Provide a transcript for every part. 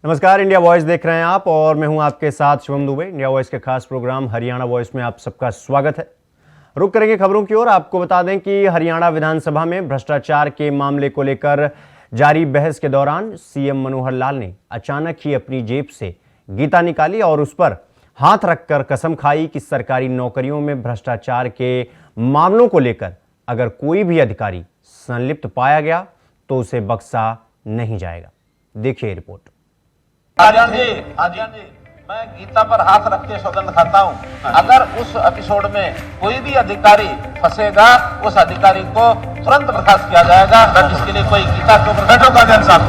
नमस्कार, India voice देख रहे हैं आप और मैं हूं आपके साथ शिवम दुबे। इंडिया वॉइस के खास प्रोग्राम हरियाणा वॉइस में आप सबका स्वागत है। रुक करेंगे खबरों की ओर। आपको बता दें कि हरियाणा विधानसभा में भ्रष्टाचार के मामले को लेकर जारी बहस के दौरान सीएम मनोहर लाल ने अचानक ही अपनी जेब से गीता निकाली और उस पर हाथ रखकर कसम खाई कि सरकारी नौकरियों में भ्रष्टाचार के मामलों को लेकर अगर कोई भी अधिकारी संलिप्त पाया गया तो उसे बख्शा नहीं जाएगा। देखिए रिपोर्ट। आर्यन जी, मैं गीता पर हाथ रख के सौगंध खाता हूँ, अगर उस एपिसोड में कोई भी अधिकारी फंसेगा उस अधिकारी को तुरंत बर्खास्त किया जाएगा। इसके लिए कोई गीता के ऊपर बैठो कादियान साहब।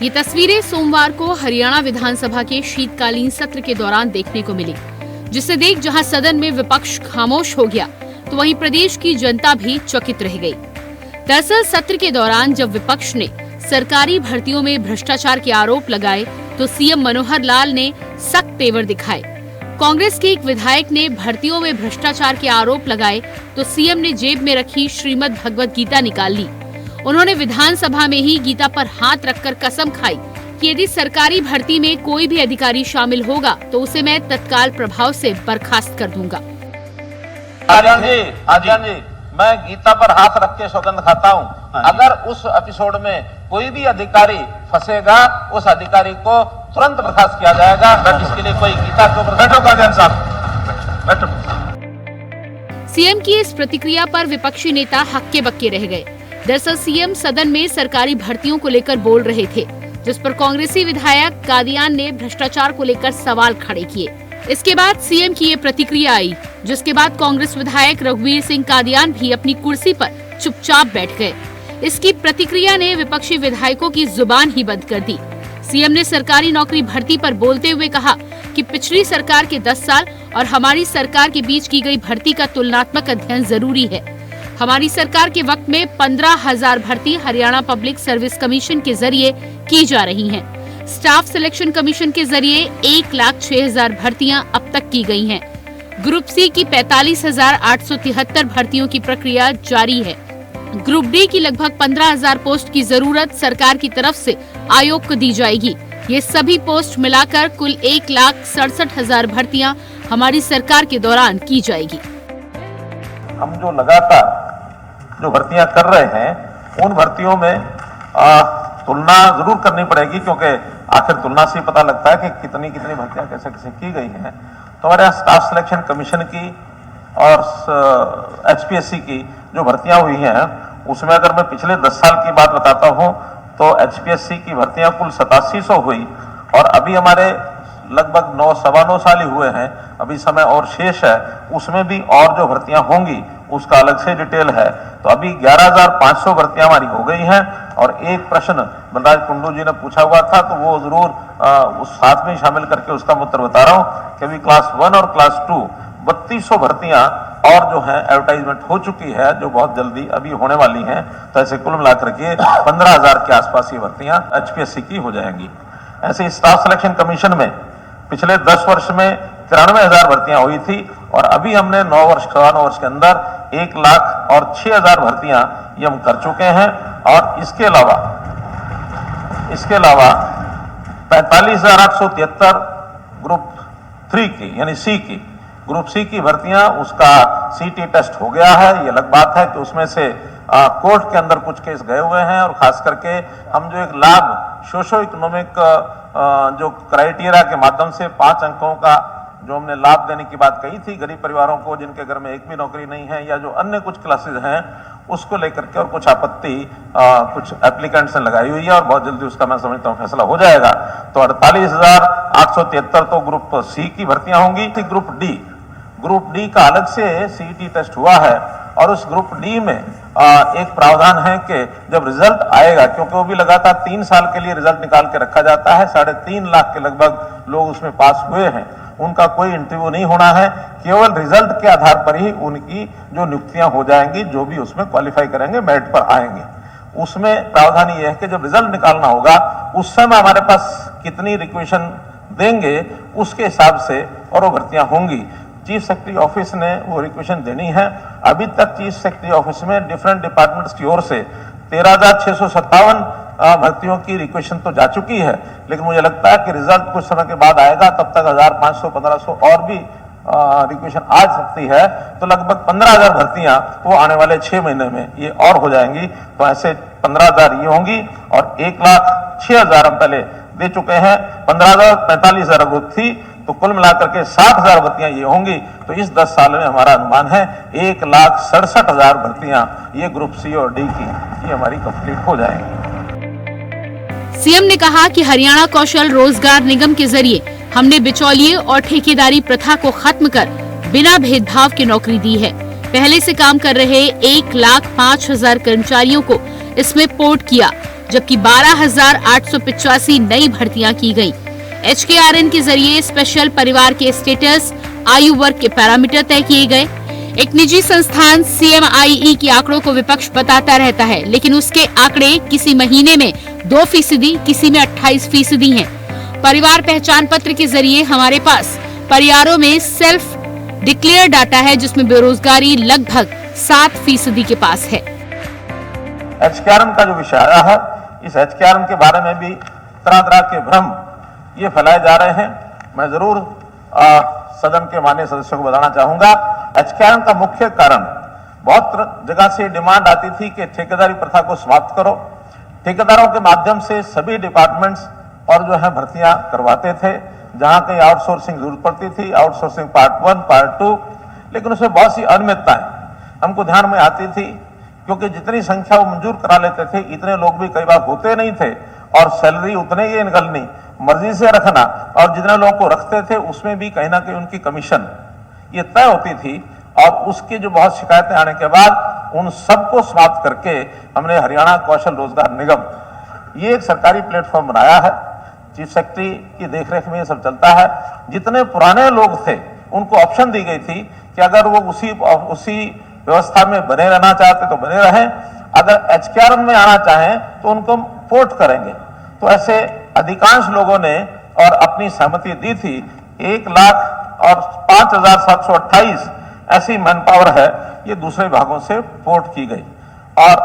ये तस्वीरें सोमवार को हरियाणा विधानसभा के शीतकालीन सत्र के दौरान देखने को मिली, जिसे देख जहां सदन में विपक्ष खामोश हो गया तो वहीं प्रदेश की जनता भी चकित रह गई। दरअसल सत्र के दौरान जब विपक्ष ने सरकारी भर्तियों में भ्रष्टाचार के आरोप लगाए तो सीएम मनोहर लाल ने सख्त तेवर दिखाए। कांग्रेस के एक विधायक ने भर्तियों में भ्रष्टाचार के आरोप लगाए तो सीएम ने जेब में रखी श्रीमद् भगवत गीता निकाल ली। उन्होंने विधानसभा में ही गीता पर हाथ रखकर कसम खाई कि यदि सरकारी भर्ती में कोई भी अधिकारी शामिल होगा तो उसे मैं तत्काल प्रभाव से बर्खास्त कर दूंगा। आर्यन जी, मैं गीता पर हाथ रख के सौगंध खाता हूँ, अगर उस एपिसोड में कोई भी अधिकारी फंसेगा उस अधिकारी को तुरंत बर्खास्त किया जाएगा। इसके लिए कोई गीता के ऊपर बैठो कादियान साहब, बैठो। सीएम की इस प्रतिक्रिया पर विपक्षी नेता हक्के बक्के रह गए। दरअसल सीएम सदन में सरकारी भर्तियों को लेकर बोल रहे थे, जिस पर कांग्रेसी विधायक कादियान ने भ्रष्टाचार को लेकर सवाल खड़े किए। इसके बाद सीएम की ये प्रतिक्रिया आई, जिसके बाद कांग्रेस विधायक रघुवीर सिंह कादियान भी अपनी कुर्सी पर चुपचाप बैठ गए। इसकी प्रतिक्रिया ने विपक्षी विधायकों की जुबान ही बंद कर दी। सीएम ने सरकारी नौकरी भर्ती पर बोलते हुए कहा कि पिछली सरकार के 10 साल और हमारी सरकार के बीच की गई भर्ती का तुलनात्मक अध्ययन जरूरी है। हमारी सरकार के वक्त में 15,000 भर्ती हरियाणा पब्लिक सर्विस कमीशन के जरिए की जा रही हैं। स्टाफ सिलेक्शन कमीशन के जरिए 1,06,000 भर्तियां अब तक की गई हैं। ग्रुप सी की 45,873 भर्तियों की प्रक्रिया जारी है। ग्रुप डी की लगभग 15,000 पोस्ट की जरूरत सरकार की तरफ से आयोग को दी जाएगी। ये सभी पोस्ट मिलाकर कुल 1,67,000 भर्तियां हमारी सरकार के दौरान की जाएगी। हम जो लगातार जो भर्तियां कर रहे हैं उन भर्तियों में तुलना जरूर करनी पड़ेगी, क्योंकि आखिर तुलना से ही पता लगता है कि कितनी कितनी भर्तियां कैसे कैसे की गई हैं। तो हमारे यहाँ स्टाफ सिलेक्शन कमीशन की और एचपीएससी की जो भर्तियां हुई हैं उसमें अगर मैं पिछले 10 साल की बात बताता हूं तो एचपीएससी की भर्तियां कुल 8700 हुई और अभी हमारे लगभग 9-9.25 साल ही हुए हैं, अभी समय और शेष है। उसमें भी और जो भर्तियां होंगी उसका अलग से डिटेल है। तो अभी 11,500 भर्तियां हमारी हो गई हैं। और एक प्रश्न बलराज कुंडू जी ने पूछा हुआ था तो वो जरूर उस साथ में शामिल करके उसका उत्तर बता रहा हूँ कि अभी क्लास 1 और क्लास 2 3200 भर्तियां और जो है एडवर्टाइजमेंट हो चुकी है, जो बहुत जल्दी अभी होने वाली हैं। तो ऐसे कुल मिलाकर के 15,000 के आसपास ये भर्तियां एचपीएससी की हो जाएंगी। ऐसे स्टाफ सिलेक्शन कमीशन में पिछले 10 वर्ष में 93,000 भर्तियां हुई थी और अभी हमने 9 वर्ष के अंदर 1,06,000 भर्तियां ये हम कर चुके हैं। और इसके अलावा 45,873 ग्रुप 3 की यानी सी की ग्रुप सी की भर्तियां उसका सीटी टेस्ट हो गया है। ये अलग बात है कि उसमें से कोर्ट के अंदर कुछ केस गए हुए हैं और खास करके हम जो एक लाभ सोशो इकोनॉमिक जो क्राइटेरिया के माध्यम से 5 अंकों का जो हमने लाभ देने की बात कही थी गरीब परिवारों को जिनके घर में एक भी नौकरी नहीं है या जो अन्य कुछ क्लासेस हैं, उसको लेकर के और कुछ आपत्ति कुछ एप्लीकेंट्स ने लगाई हुई है और बहुत जल्दी उसका मैं समझता हूँ फैसला हो जाएगा। तो 48,873 तो ग्रुप सी की भर्तियां होंगी। ग्रुप डी का अलग से सीईटी टेस्ट हुआ है और उस ग्रुप डी में एक प्रावधान है कि जब रिजल्ट आएगा, क्योंकि वो भी लगातार 3 साल के लिए रिजल्ट निकाल के रखा जाता है, 3.5 लाख के लगभग लोग उसमें पास हुए हैं, उनका कोई इंटरव्यू नहीं होना है, केवल रिजल्ट के आधार पर ही उनकी जो नियुक्तियां हो जाएंगी, जो भी उसमें क्वालिफाई करेंगे मेरिट पर आएंगे। उसमें प्रावधान ये है कि जब रिजल्ट निकालना होगा उस समय हमारे पास कितनी रिक्वेशन देंगे उसके हिसाब से और वो भर्तियां होंगी। चीफ सेक्रेटरी ऑफिस ने वो रिक्वेशन देनी है। अभी तक चीफ सेक्रेटरी ऑफिस में डिफरेंट डिपार्टमेंट्स की ओर से 13,657 भर्तियों की रिक्वेशन तो जा चुकी है, लेकिन मुझे लगता है कि रिजल्ट कुछ समय के बाद आएगा, तब तक 1,500-1,500 और भी रिक्वेशन आ सकती है, तो लगभग 15,000 भर्तियां वो आने वाले 6 महीने में ये और हो जाएंगी। तो ऐसे 15,000 ये होंगी और 1,06,000 हम पहले दे चुके हैं। 15,000 45,000 ग्रुप थी, तो कुल मिलाकर के 60,000 भर्तियां ये होंगी। तो इस 10 साल में हमारा अनुमान है 1,67,000 भर्तियां ये ग्रुप सी और डी की ये हमारी कंप्लीट हो जाएंगी। सीएम ने कहा कि हरियाणा कौशल रोजगार निगम के जरिए हमने बिचौलिए और ठेकेदारी प्रथा को खत्म कर बिना भेदभाव की नौकरी दी है। पहले से काम कर रहे 1,05,000 कर्मचारियों को इसमें पोर्ट किया, जबकि 12,885 नई भर्तियां की गयी। HKRN के जरिए स्पेशल परिवार के स्टेटस, आयु वर्ग के पैरामीटर तय किए गए। एक निजी संस्थान CMIE के आंकड़ों को विपक्ष बताता रहता है, लेकिन उसके आंकड़े किसी महीने में 2%, किसी में 28% हैं। परिवार पहचान पत्र के जरिए हमारे पास परिवारों में सेल्फ डिक्लेयर डाटा है, जिसमें बेरोजगारी लगभग 7% के पास है। HKRN का जो विषय आया है, इस HKRN के बारे में भी तरह तरह के भ्रम ये फैलाए जा रहे हैं। मैं जरूर सदन के माननीय सदस्यों को बताना चाहूंगा, HKRN का मुख्य कारण बहुत जगह से डिमांड आती थी कि ठेकेदारी प्रथा को समाप्त करो। ठेकेदारों के माध्यम से सभी डिपार्टमेंट्स और जो है भर्तियां करवाते थे, जहां कहीं आउटसोर्सिंग जरूरत पड़ती थी, आउटसोर्सिंग पार्ट 1, पार्ट 2, लेकिन उसमें बहुत सी अनियमितताएं हमको ध्यान में आती थी, क्योंकि जितनी संख्या वो मंजूर करा लेते थे, इतने लोग भी कई बार होते नहीं थे और सैलरी उतने ही निकलनी, मर्जी से रखना, और जितने लोगों को रखते थे उसमें भी कहीं ना कहीं उनकी कमीशन ये तय होती थी। और उसकी जो बहुत शिकायतें आने के बाद उन सबको समाप्त करके हमने हरियाणा कौशल रोजगार निगम ये एक सरकारी प्लेटफॉर्म बनाया है। चीफ सेक्रेटरी की देखरेख में ये सब चलता है। जितने पुराने लोग थे उनको ऑप्शन दी गई थी कि अगर वो उसी व्यवस्था में बने रहना चाहते तो बने रहें, अगर HKRN में आना चाहें तो उनको पोर्ट करेंगे। तो ऐसे अधिकांश लोगों ने और अपनी सहमति दी थी। 1,05,728 ऐसी मैन पावर है, ये दूसरे भागों से पोर्ट की गई। और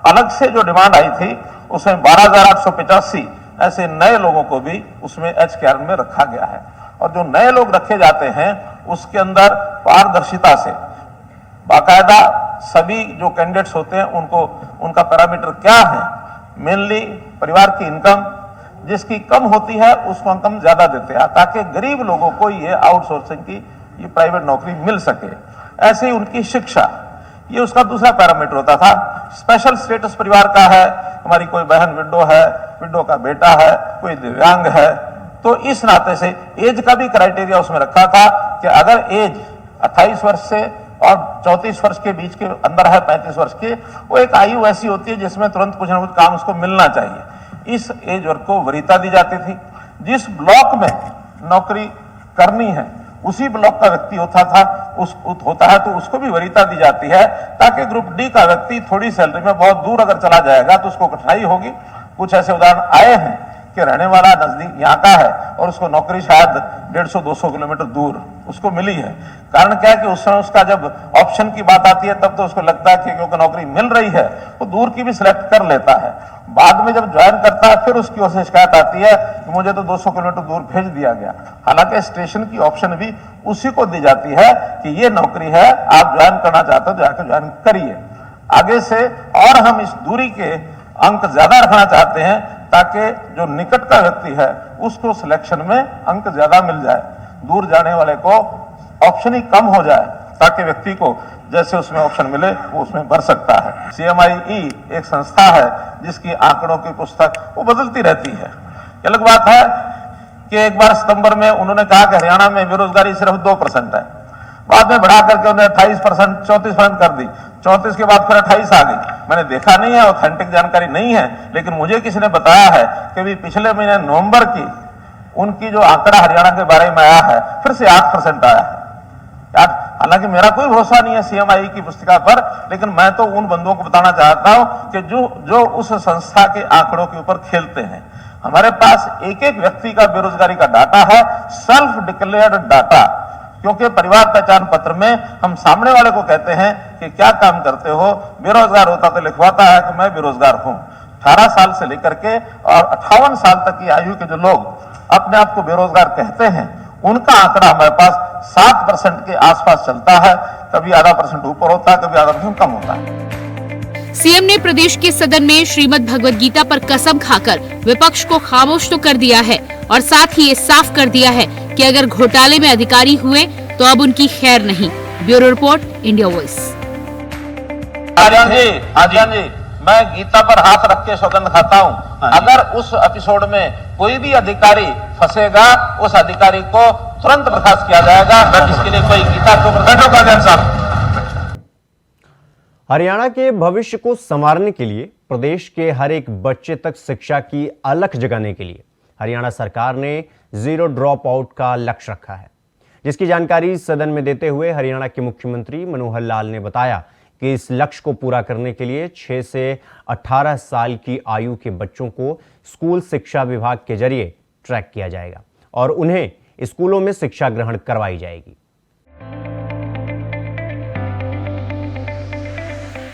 अलग से जो डिमांड आई थी उसमें 12,885 ऐसे नए लोगों को भी उसमें HKRN में रखा गया है। और जो नए लोग रखे जाते हैं उसके अंदर पारदर्शिता से बाकायदा सभी जो कैंडिडेट्स होते हैं उनको उनका पैरामीटर क्या है, मेनली परिवार की इनकम जिसकी कम होती है उसको इनकम ज्यादा देते हैं, ताकि गरीब लोगों को ये आउटसोर्सिंग की ये प्राइवेट नौकरी मिल सके। ऐसे ही उनकी शिक्षा, ये उसका दूसरा पैरामीटर होता था। स्पेशल स्टेटस परिवार का है, हमारी कोई बहन विडो है, विडो का बेटा है, कोई दिव्यांग है, तो इस नाते से एज का भी क्राइटेरिया उसमें रखा था कि अगर एज 28 वर्ष से और 34 वर्ष के बीच के अंदर है, 35 वर्ष के, वो एक आयु ऐसी होती है जिसमें तुरंत कुछ ना कुछ काम उसको मिलना चाहिए। इस एज वर्ग को वरीयता दी जाती थी। जिस ब्लॉक में नौकरी करनी है उसी ब्लॉक का व्यक्ति होता है तो उसको भी वरीयता दी जाती है, ताकि ग्रुप डी का व्यक्ति थोड़ी सैलरी में बहुत दूर अगर चला जाएगा तो उसको कठिनाई होगी। कुछ ऐसे उदाहरण आए हैं कि रहने वाला नजदीक यहाँ का है और उसको नौकरी शायद 150-200 किलोमीटर दूर उसको मिली है। कारण क्या है कि उस समय उसका जब ऑप्शन की बात आती है तब तो उसको लगता है कि क्योंकि नौकरी मिल रही है वो दूर की भी सिलेक्ट कर लेता है। बाद में जब ज्वाइन करता है फिर उसकी ओर से शिकायत आती है कि मुझे तो 200 किलोमीटर दूर भेज दिया गया। हालांकि स्टेशन की ऑप्शन भी उसी को दी जाती है कि ये नौकरी है, आप ज्वाइन करना चाहते हो तो जाकर ज्वाइन करिए। आगे से और हम इस दूरी के अंक ज्यादा रखना चाहते हैं ताकि जो निकट का व्यक्ति है उसको सिलेक्शन में अंक ज्यादा मिल जाए, दूर जाने वाले को ऑप्शन ही कम हो जाए, ताकि व्यक्ति को जैसे उसमें ऑप्शन मिले वो उसमें भर सकता है। CMIE एक संस्था है जिसकी आंकड़ों की पुस्तक वो बदलती रहती है। अलग बात है कि एक बार सितंबर में उन्होंने कहा कि हरियाणा में बेरोजगारी सिर्फ 2% है, बाद में बढ़ा करके उन्होंने 28%, 34% कर दी, 34 के बाद फिर 28 आ गई। मैंने देखा नहीं है, ऑथेंटिक जानकारी नहीं है, लेकिन मुझे किसी ने बताया है कि भी पिछले महीने नवंबर की उनकी जो आंकड़ा हरियाणा के बारे में आया है फिर से 8% आया है। हालांकि मेरा कोई भरोसा नहीं है CMIE की पुस्तिका पर, लेकिन मैं तो उन बंधुओं को बताना चाहता हूं कि जो उस संस्था के आंकड़ों के ऊपर खेलते हैं। हमारे पास एक एक व्यक्ति का बेरोजगारी का डाटा है, सेल्फ डिक्लेयर्ड डाटा, क्योंकि परिवार पहचान पत्र में हम सामने वाले को कहते हैं कि क्या काम करते हो, बेरोजगार होता तो लिखवाता है कि मैं बेरोजगार हूं। 18 साल से लेकर के और 58 साल तक की आयु के जो लोग अपने आप को बेरोजगार कहते हैं, उनका आंकड़ा हमारे पास 7% के आसपास चलता है। कभी आधा % ऊपर होता है, कभी आधा % कम होता है। सीएम ने प्रदेश के सदन में श्रीमद् भगवद गीता पर कसम खाकर विपक्ष को खामोश तो कर दिया है और साथ ही ये साफ कर दिया है कि अगर घोटाले में अधिकारी हुए तो अब उनकी खैर नहीं। Bureau report, India voice. Aryan ji, मैं गीता पर हाथ रख के सौगंध खाता हूँ, अगर उस एपिसोड में कोई भी अधिकारी फंसेगा, उस अधिकारी को तुरंत बर्खास्त किया जाएगा। इसके लिए कोई गीता को हरियाणा के भविष्य को संवारने के लिए प्रदेश के हर एक बच्चे तक शिक्षा की अलख जगाने के लिए हरियाणा सरकार ने 0 ड्रॉप आउट का लक्ष्य रखा है, जिसकी जानकारी सदन में देते हुए हरियाणा के मुख्यमंत्री मनोहर लाल ने बताया कि इस लक्ष्य को पूरा करने के लिए 6 से 18 साल की आयु के बच्चों को स्कूल शिक्षा विभाग के जरिए ट्रैक किया जाएगा और उन्हें स्कूलों में शिक्षा ग्रहण करवाई जाएगी।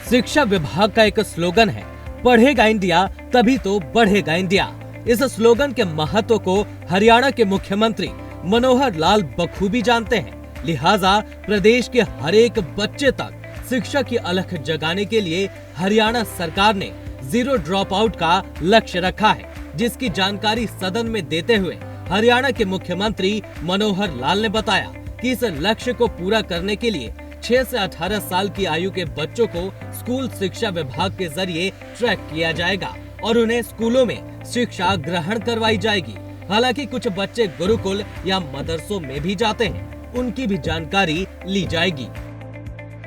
शिक्षा विभाग का एक स्लोगन है, पढ़ेगा इंडिया तभी तो बढ़ेगा इंडिया। इस स्लोगन के महत्व को हरियाणा के मुख्यमंत्री मनोहर लाल बखूबी जानते हैं, लिहाजा प्रदेश के हर एक बच्चे तक शिक्षा की अलख जगाने के लिए हरियाणा सरकार ने 0 ड्रॉप आउट का लक्ष्य रखा है, जिसकी जानकारी सदन में देते हुए हरियाणा के मुख्यमंत्री मनोहर लाल ने बताया कि इस लक्ष्य को पूरा करने के लिए 6 से 18 साल की आयु के बच्चों को स्कूल शिक्षा विभाग के जरिए ट्रैक किया जाएगा और उन्हें स्कूलों में शिक्षा ग्रहण करवाई जाएगी। हालांकि कुछ बच्चे गुरुकुल या मदरसों में भी जाते हैं, उनकी भी जानकारी ली जाएगी।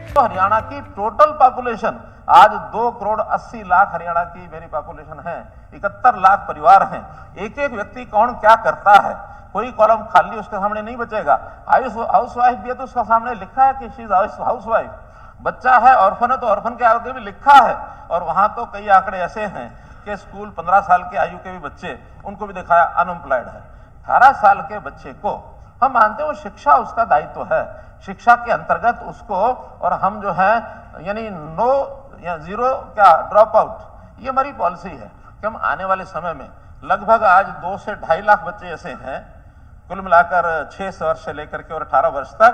तो हरियाणा की टोटल पॉपुलेशन आज 2 करोड़ 80 लाख हरियाणा की मेरी पॉपुलेशन है, 71 लाख परिवार हैं। एक एक व्यक्ति कौन क्या करता है, कोई कॉलम खाली उसके सामने नहीं बचेगा। हाउसवाइफ भी है तो उसका सामने लिखा है कि शी इज हाउसवाइफ। बच्चा है ऑर्फन है तो ऑर्फन के आगे भी लिखा है। और वहां तो कई आंकड़े ऐसे हैं कि स्कूल 15 साल के आयु के भी बच्चे, उनको भी दिखाया अनएम्प्लॉयड है। 18 साल के बच्चे को हम मानते हैं वो शिक्षा उसका दायित्व है, शिक्षा के अंतर्गत उसको, और हम जो है यानी नो या 0 क्या ड्रॉप आउट, ये हमारी पॉलिसी है कि हम आने वाले समय में लगभग आज 2 से 2.5 लाख बच्चे ऐसे हैं कुल मिलाकर 6 वर्ष से लेकर के और 18 वर्ष तक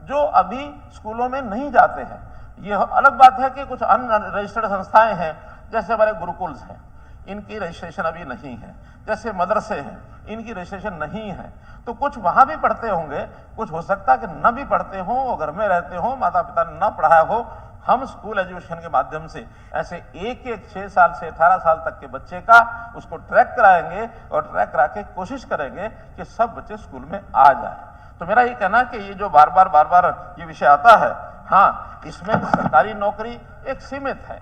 जो अभी स्कूलों में नहीं जाते हैं। ये अलग बात है कि कुछ अनरजिस्टर्ड संस्थाएं हैं, जैसे हमारे गुरुकुल्स हैं, इनकी रजिस्ट्रेशन अभी नहीं है, जैसे मदरसे हैं, इनकी रजिस्ट्रेशन नहीं है। तो कुछ वहां भी पढ़ते होंगे, कुछ हो सकता है कि न भी पढ़ते हो, घर में रहते हो, माता पिता ने न पढ़ाया हो। हम स्कूल एजुकेशन के माध्यम से ऐसे एक 6 साल से 18 साल तक के बच्चे का उसको ट्रैक कराएंगे और ट्रैक करा के कोशिश करेंगे कि सब बच्चे स्कूल में आ जाए। तो मेरा ये कहना कि ये जो बार बार ये विषय आता है, हाँ, इसमें सरकारी नौकरी एक सीमित है।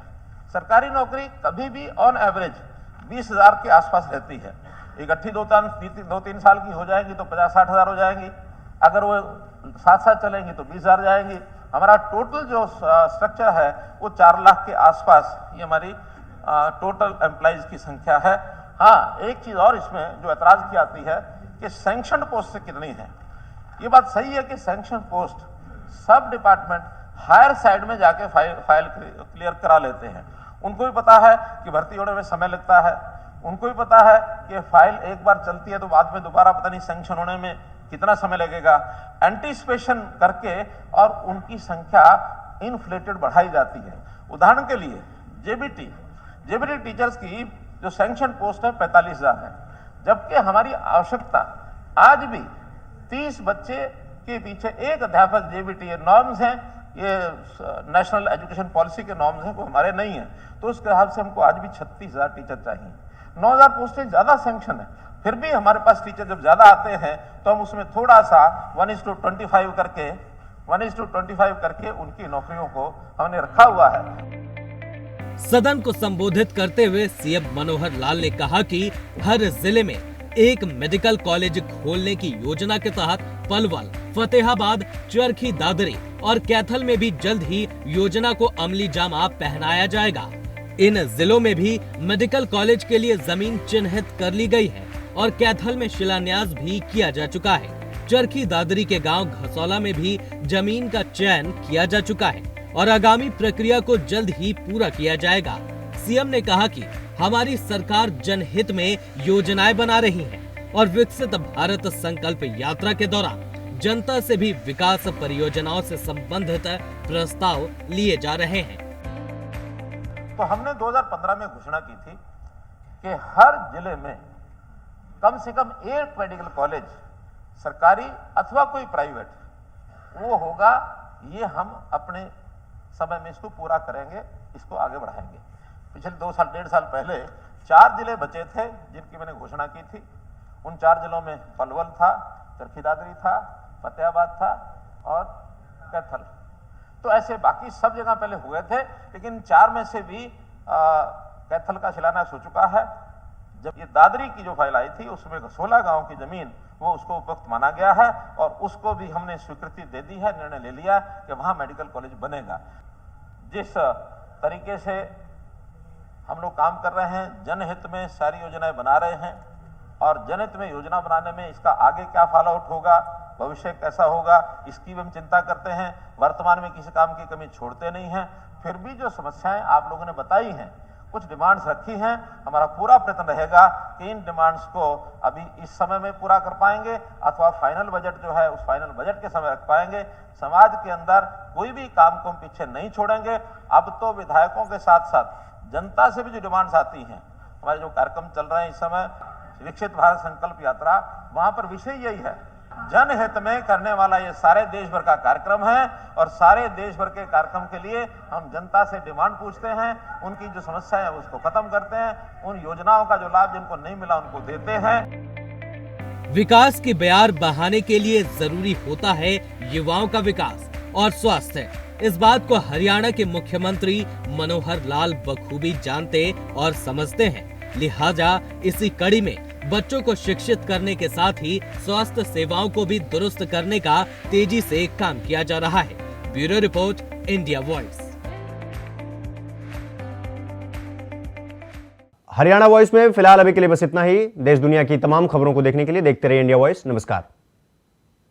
सरकारी नौकरी कभी भी ऑन एवरेज 20,000 के आसपास रहती है। एक 2-3 साल की हो जाएंगी तो 50-60 हज़ार हो जाएंगी, अगर वो साथ चलेंगी तो 20,000 जाएंगी। हमारा टोटल जो स्ट्रक्चर है वो 4 लाख के आसपास ये हमारी टोटल एम्प्लॉइज की संख्या है। हाँ, एक चीज और इसमें जो एतराज की आती है कि सैंक्शन पोस्ट कितनी है। ये बात सही है कि सैंक्शन पोस्ट सब डिपार्टमेंट हायर साइड में जाके फाइल क्लियर करा लेते हैं। उनको भी पता है कि भर्ती होने में समय लगता है, उनको भी पता है कि फाइल एक बार चलती है तो बाद में दोबारा पता नहीं सैंक्शन होने में कितना समय लगेगा। एंटीसिपेशन करके और उनकी संख्या इन्फ्लेटेड बढ़ाई जाती है। उदाहरण के लिए जेबीटी टीचर्स की जो सैंक्शन पोस्ट है 45,000 है, जबकि हमारी आवश्यकता आज भी 30 बच्चे के पीछे एक अध्यापक जेबीटी नॉर्म्स हैं, ये नेशनल एजुकेशन पॉलिसी के नॉर्म्स हैं, वो हमारे नहीं है। तो उस हिसाब से हमको आज भी 36,000 टीचर चाहिए। 9,000 पोस्टें ज्यादा सैंक्शन है, फिर भी हमारे पास टीचर जब ज्यादा आते हैं तो हम उसमें थोड़ा सा 1:25 करके उनकी नौकरियों को हमने रखा हुआ है। सदन को संबोधित करते हुए सीएम मनोहर लाल ने कहा कि हर जिले में एक मेडिकल कॉलेज खोलने की योजना के तहत पलवल, फतेहाबाद, चरखी दादरी और कैथल में भी जल्द ही योजना को अमली जामा पहनाया जाएगा। इन जिलों में भी मेडिकल कॉलेज के लिए जमीन चिन्हित कर ली गई है और कैथल में शिलान्यास भी किया जा चुका है। चरखी दादरी के गांव घसौला में भी जमीन का चयन किया जा चुका है और आगामी प्रक्रिया को जल्द ही पूरा किया जाएगा। सीएम ने कहा कि हमारी सरकार जनहित में योजनाएं बना रही है और विकसित भारत संकल्प यात्रा के दौरान जनता से भी विकास परियोजनाओं से संबंधित प्रस्ताव लिए जा रहे हैं। तो हमने 2015 में घोषणा की थी कि हर जिले में कम से कम एक मेडिकल कॉलेज सरकारी अथवा कोई प्राइवेट वो होगा। ये हम अपने समय में इसको पूरा करेंगे, इसको आगे बढ़ाएंगे। पिछले 2 साल 1.5 साल पहले 4 जिले बचे थे जिनकी मैंने घोषणा की थी। उन 4 जिलों में पलवल था, चरखी दादरी था, फतेहाबाद था और कैथल। तो ऐसे बाकी सब जगह पहले हुए थे, लेकिन 4 में से भी कैथल का शिलान्यास हो चुका है। जब ये दादरी की जो फाइल आई थी उसमें 16 गांव की जमीन वो उसको उपयुक्त माना गया है और उसको भी हमने स्वीकृति दे दी है, निर्णय ले लिया कि वहां मेडिकल कॉलेज बनेगा। जिस तरीके से हम लोग काम कर रहे हैं, जनहित में सारी योजनाएं बना रहे हैं और जनहित में योजना बनाने में इसका आगे क्या फॉलो आउट होगा, भविष्य कैसा होगा, इसकी भी हम चिंता करते हैं। वर्तमान में किसी काम की कमी छोड़ते नहीं हैं। फिर भी जो समस्याएं आप लोगों ने बताई हैं, कुछ डिमांड्स रखी हैं, हमारा पूरा प्रयत्न रहेगा कि इन डिमांड्स को अभी इस समय में पूरा कर पाएंगे अथवा फाइनल बजट जो है उस फाइनल बजट के समय रख पाएंगे। समाज के अंदर कोई भी काम को हम पीछे नहीं छोड़ेंगे। अब तो विधायकों के साथ साथ जनता से भी जो डिमांड्स आती हैं, हमारे जो कार्यक्रम चल रहे हैं इस समय विकसित भारत संकल्प यात्रा, वहां पर विषय यही है, जनहित में करने वाला ये सारे देश भर का कार्यक्रम है और सारे देश भर के कार्यक्रम के लिए हम जनता से डिमांड पूछते हैं, उनकी जो समस्या है उसको खत्म करते हैं, उन योजनाओं का जो लाभ जिनको नहीं मिला उनको देते हैं। विकास की बयार बहाने के लिए जरूरी होता है युवाओं का विकास और स्वास्थ्य। इस बात को हरियाणा के मुख्यमंत्री मनोहर लाल बखूबी जानते और समझते हैं। लिहाजा इसी कड़ी में बच्चों को शिक्षित करने के साथ ही स्वास्थ्य सेवाओं को भी दुरुस्त करने का तेजी से काम किया जा रहा है। Bureau report, India voice. Haryana voice में फिलहाल अभी के लिए बस इतना ही। देश दुनिया की तमाम खबरों को देखने के लिए देखते रहिए इंडिया वॉइस। नमस्कार।